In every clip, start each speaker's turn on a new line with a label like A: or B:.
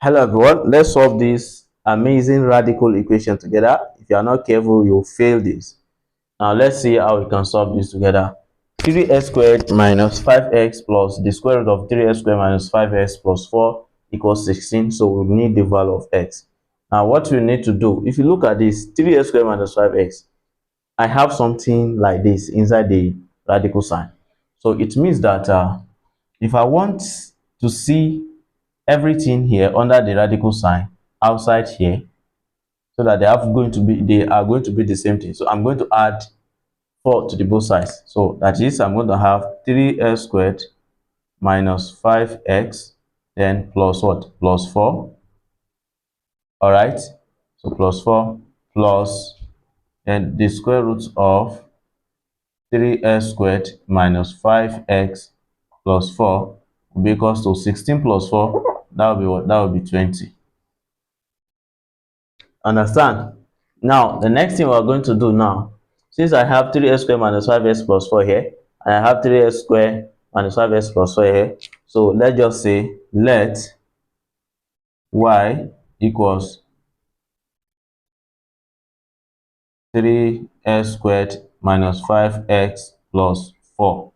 A: Hello everyone, let's solve this amazing radical equation together. If you are not careful, you'll fail this. Now let's see how we can solve this together. 3x squared minus 5x plus the square root of 3x squared minus 5x plus 4 equals 16. So we need the value of x. Now what we need to do, if you look at this, 3x squared minus 5x, I have something like this inside the radical sign. So it means that if I want to see everything here under the radical sign outside here, so that they are going to be the same thing, so I'm going to add 4 to the both sides. So that is, I'm going to have 3x squared minus 5x then plus what? Plus 4. All right, so plus 4 plus then the square root of 3x squared minus 5x plus 4 will be equals to 16 plus 4. That will be what? That will be 20. Understand? Now the next thing we're going to do now, since I have 3x squared minus 5x plus 4 here, and I have 3x squared minus 5x plus 4 here, so let's just say let y equals 3x squared minus 5x plus 4.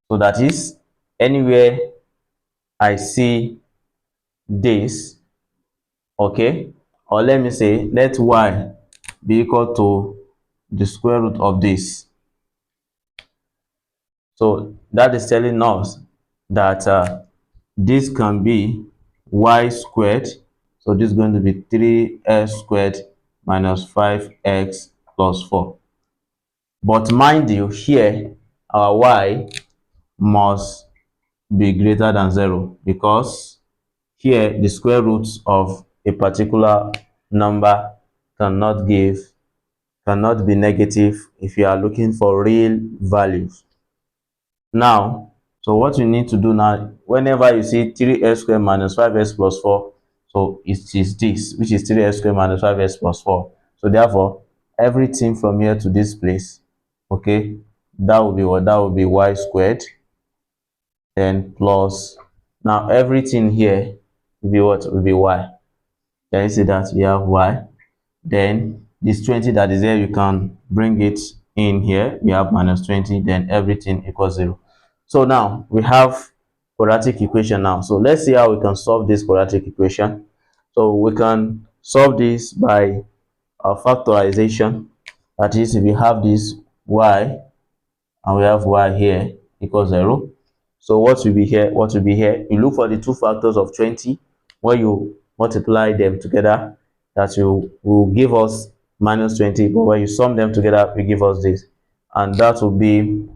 A: So that is, anywhere I see this, okay, or let me say let y be equal to the square root of this. So that is telling us that this can be y squared. So this is going to be 3x squared minus 5x plus 4. But mind you, here our y must be greater than 0, because here the square root of a particular number cannot be negative if you are looking for real values. Now, so what you need to do now, whenever you see 3x squared minus 5x plus 4, so it is this, which is 3x squared minus 5x plus 4. So therefore, everything from here to this place, okay, that will be what? That will be y squared, then plus, now everything here will be what? Will be y. Can you see that? We have y. Then this 20 that is here, you can bring it in here. We have minus 20, then everything equals 0. So now we have quadratic equation now. So let's see how we can solve this quadratic equation. So we can solve this by factorization. That is, if we have this y and we have y here equals 0. So what will be here? What will be here? You look for the two factors of 20. When you multiply them together, that will give us minus 20. But when you sum them together, will give us this, and that will be,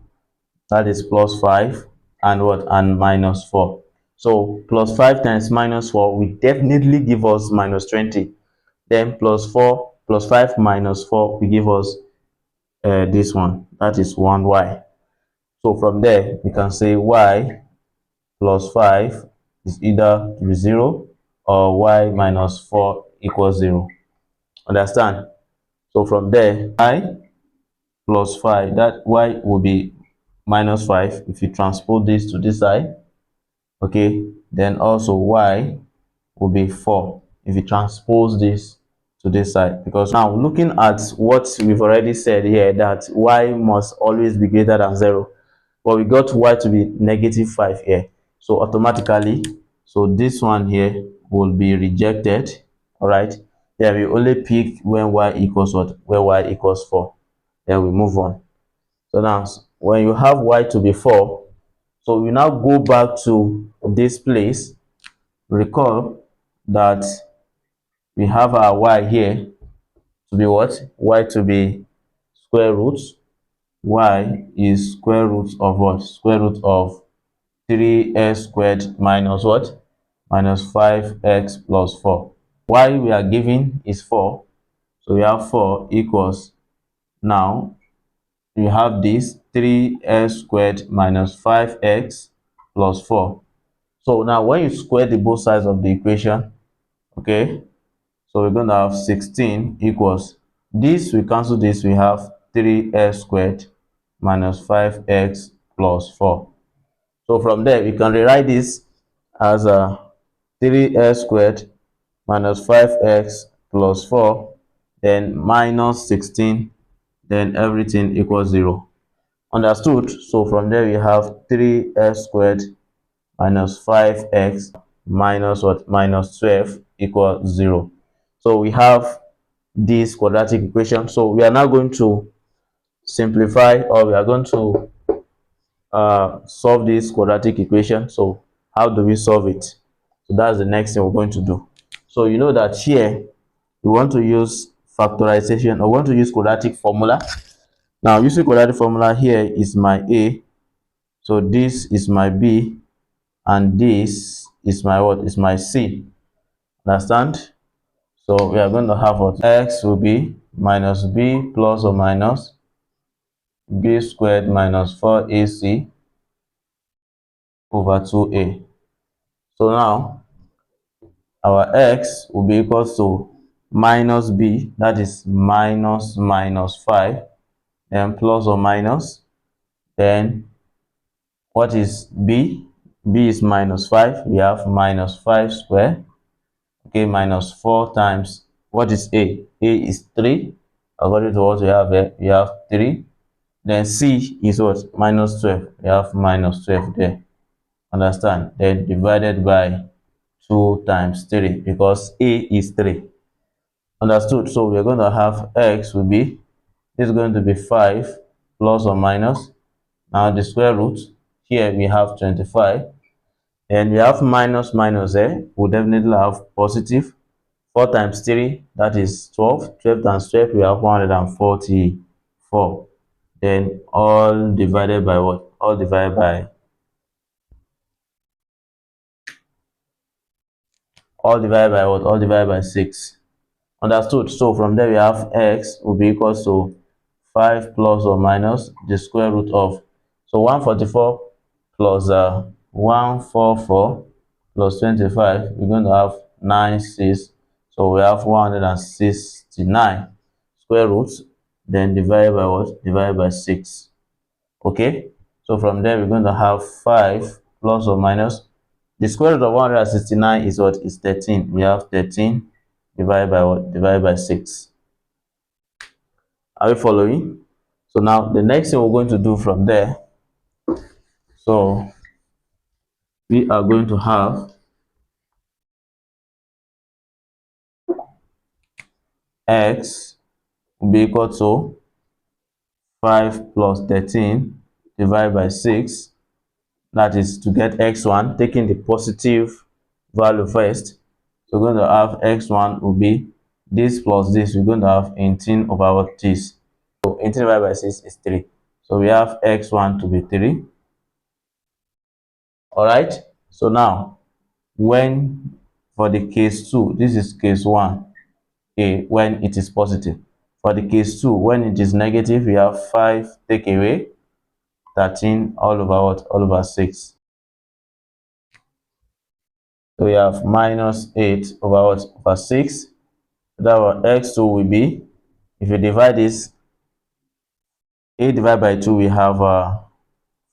A: that is plus 5 and what? And minus 4. So plus 5 times minus 4 will definitely give us minus 20. Then plus 4 plus 5 minus 4 will give us this one, that is 1y. So from there we can say y plus 5 is either to be 0 or y minus 4 equals 0. Understand? So from there, y plus 5, that y will be minus 5 if you transpose this to this side, okay. Then also y will be 4 if you transpose this to this side, because now looking at what we've already said here, that y must always be greater than 0, but we got y to be negative 5 here, so automatically, so this one here will be rejected. All right, then we only pick when y equals what? When y equals 4, then we move on. So now when you have y to be 4, so we now go back to this place. Recall that we have our y here to be what? Y to be square root. Y is square root of what? Square root of 3x squared minus what? Minus 5x plus 4. Y we are given is 4. So we have 4 equals, now we have this 3x squared minus 5x plus 4. So now when you square the both sides of the equation, okay, so we're going to have 16 equals, this we cancel this, we have 3x squared minus 5x plus 4. So from there we can rewrite this as 3x squared minus 5x plus 4, then minus 16, then everything equals 0. Understood? So from there we have 3x squared minus 5x minus what? Minus 12 equals 0. So we have this quadratic equation. So we are now going to simplify, or we are going to solve this quadratic equation. So how do we solve it? So that's the next thing we're going to do. So you know that here we want to use factorization, or want to use quadratic formula. Now using quadratic formula, here is my a, so this is my b, and this is my what? Is my c. Understand? So we are going to have what? X will be minus b plus or minus b squared minus 4ac over 2a. So now our x will be equal to minus b, that is minus 5, then plus or minus, then what is b? B is minus 5, we have minus 5 square, okay, minus 4 times, what is a? A is 3, according to what we have here, we have 3. Then c is what? Minus 12, we have minus 12 there. Understand? Then divided by 2 times 3, because a is 3. Understood? So we're going to have x will be, this is going to be 5 plus or minus, now the square root, here we have 25, and we have minus there, we'll definitely have positive. 4 times 3, that is 12. 12 times 12, we have 144. Then all divided by what? All divided by 6. Understood? So from there we have x will be equal to 5 plus or minus the square root of, so 144 plus 144 plus 25, we're going to have 96. So we have 169 square roots, then divided by what? Divided by 6. Okay, so from there we're going to have 5 plus or minus the square root of 169 is what? Is 13. We have 13 divided by what? Divided by 6. Are we following? So now the next thing we're going to do from there, so we are going to have x will be equal to 5 plus 13 divided by 6. That is to get x1, taking the positive value first. So we're going to have x1 will be this plus this. We're going to have 18 over what? This. So 18 divided by 6 is 3. So we have x1 to be 3. Alright. So now, when for the case 2, this is case 1, okay, when it is positive. For the case 2, when it is negative, we have 5 take away 13 all over what? All over 6. So we have minus 8 over what? Over 6. That what x2 will be, if you divide this, 8 divided by 2 we have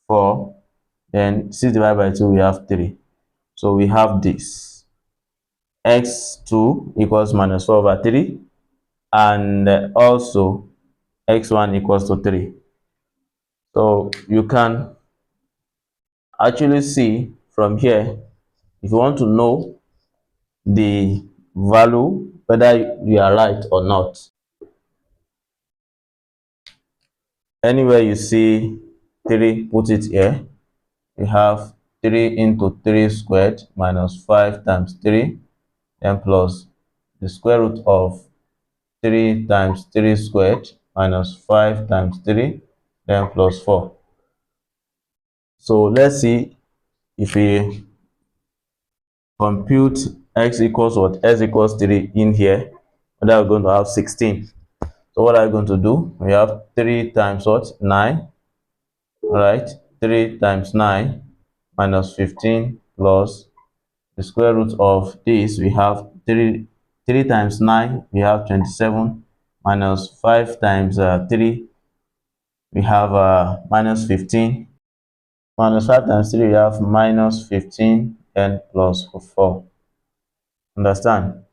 A: 4, then 6 divided by 2 we have 3. So we have this x2 equals minus 4 over 3, and also x1 equals to 3. So you can actually see from here, if you want to know the value, whether you are right or not, anywhere you see 3, put it here. We have 3 into 3 squared minus 5 times 3, then plus the square root of 3 times 3 squared minus 5 times 3, then plus 4. So let's see if we compute x equals what? X equals 3 in here, and then we're going to have 16. So what are we going to do? We have 3 times what? 9. Alright, 3 times 9 minus 15 plus the square root of this. We have 3 times 9, we have 27, minus 5 times 3, we have minus 15, minus 5 times 3, we have minus 15, and plus 4. Understand?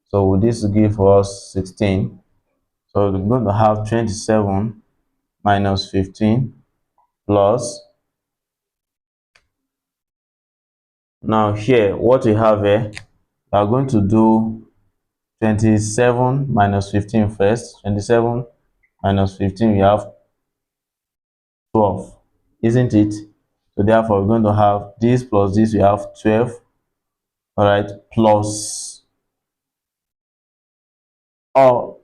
A: So will this give us 16? So we're going to have 27 minus 15 plus. Now here, what we have here, we are going to do 27 minus 15 first. 27 minus 15, we have 12, isn't it? So therefore, we're going to have this plus this, we have 12, all right, plus, or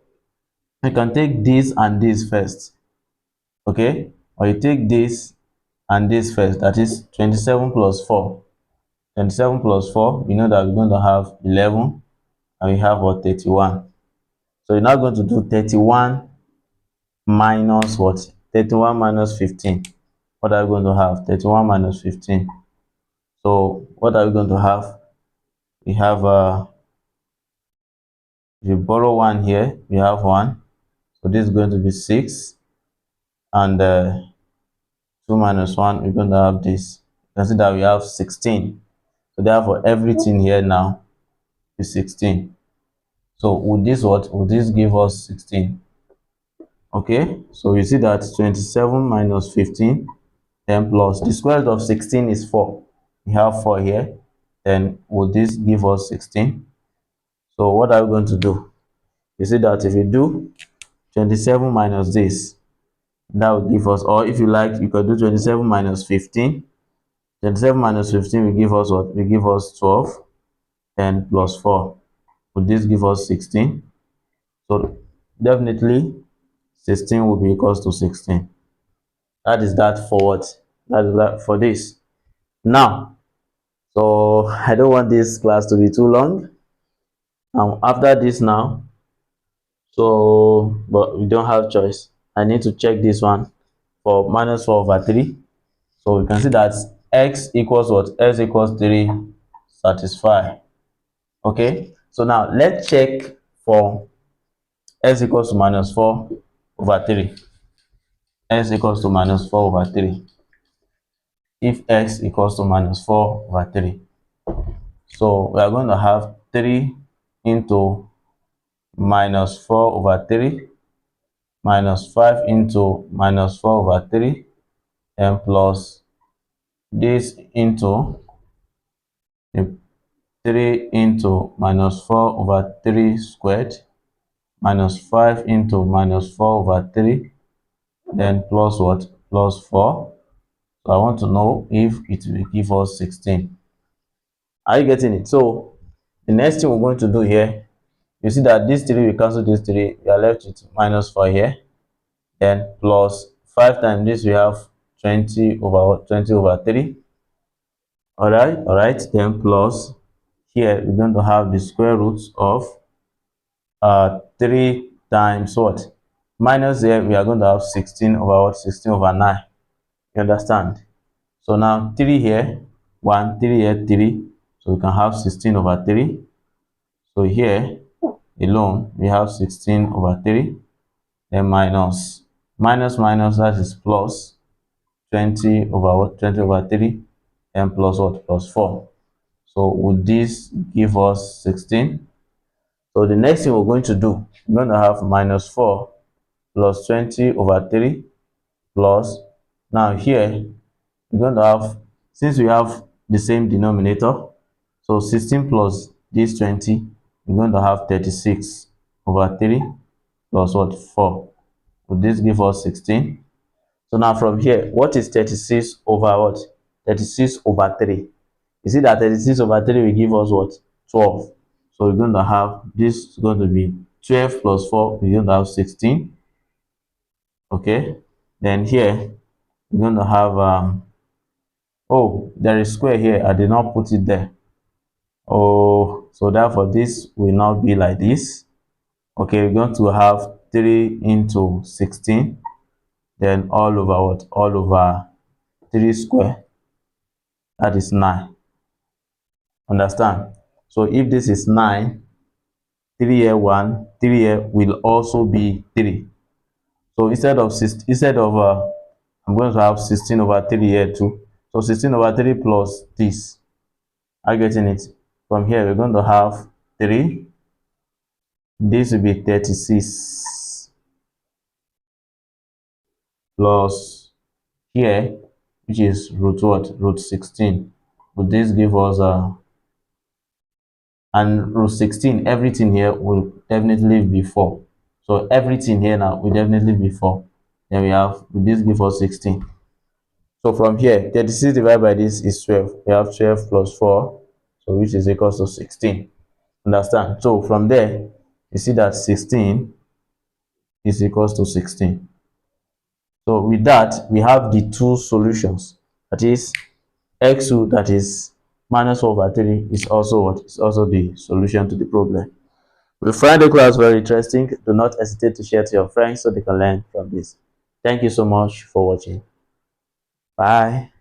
A: you can take this and this first, okay? Or you take this and this first, that is 27 plus 4. 27 plus 4, we know that we're going to have 11, and we have what, 31. So you're now going to do 31 minus what? 31 minus 15. What are we going to have? 31 minus 15. So what are we going to have? We have, if you borrow 1 here, we have 1. So this is going to be 6. And 2 minus 1, we're going to have this. You can see that we have 16. So therefore, everything here now is 16. So would this what? Would this give us 16? Okay, so you see that 27 minus 15, then plus the square root of 16 is 4. We have 4 here. Then would this give us 16? So what are we going to do? You see that if you do 27 minus this, that will give us, or if you like, you can do 27 minus 15. 27 minus 15 will give us what? Will give us 12. Then plus 4. Would this give us 16? So definitely 16 will be equals to 16. That is that for what? That is that for this. Now, so I don't want this class to be too long. After this now, so but we don't have choice. I need to check this one for minus 4 over 3. So we can see that x equals what? X equals 3 satisfy. Okay, so now let's check for x equals to minus 4 over 3. X equals to minus 4 over 3. If x equals to minus 4 over 3. So we are going to have 3 into minus 4 over 3 minus 5 into minus 4 over 3 and plus this into 3 into minus 4 over 3 squared minus 5 into minus 4 over 3, then plus what? Plus 4. So I want to know if it will give us 16. Are you getting it? So the next thing we're going to do here, you see that this 3 will cancel this 3. We are left with minus 4 here. Then plus 5 times this, we have 20 over 3. All right. Then plus here, we're going to have the square roots of 3 times what? Minus here, we are going to have 16 over what? 16 over 9. You understand? So now 3 here, 1, 3 here, 3. So we can have 16 over 3. So here alone, we have 16 over 3. Then minus, that is plus 20 over what? 20 over 3. And plus what? Plus 4. So would this give us 16? So the next thing we're going to do, we're going to have minus 4 plus 20 over 3 plus, now here, we're going to have, since we have the same denominator, so 16 plus this 20, we're going to have 36 over 3 plus what? 4. Would this give us 16? So now from here, what is 36 over what? 36 over 3. You see that 36 over 3 will give us what? 12. So we're going to have this is going to be 12 plus 4, we're going to have 16. Okay. Then here, we're going to have, oh, there is square here. I did not put it there. Oh, so therefore this will now be like this. Okay, we're going to have 3 into 16. Then all over what? All over 3 square. That is 9. Understand? So if this is 9, 3 here 1, 3 here will also be 3. So instead of I'm going to have 16 over 3 here too. So 16 over 3 plus this. Are you getting it? From here we're going to have 3. This will be 36 plus here, which is root what? Root 16. Would this give us and root 16, everything here will definitely be 4. So everything here now will definitely be 4. Then we have, this give us 16. So from here, 36 divided by this is 12. We have 12 plus 4, so which is equals to 16. Understand? So from there, you see that 16 is equals to 16. So with that, we have the two solutions. That is, x2, that is minus 4 over 3, is also what? Is also the solution to the problem. We find the class very interesting. Do not hesitate to share to your friends so they can learn from this. Thank you so much for watching. Bye.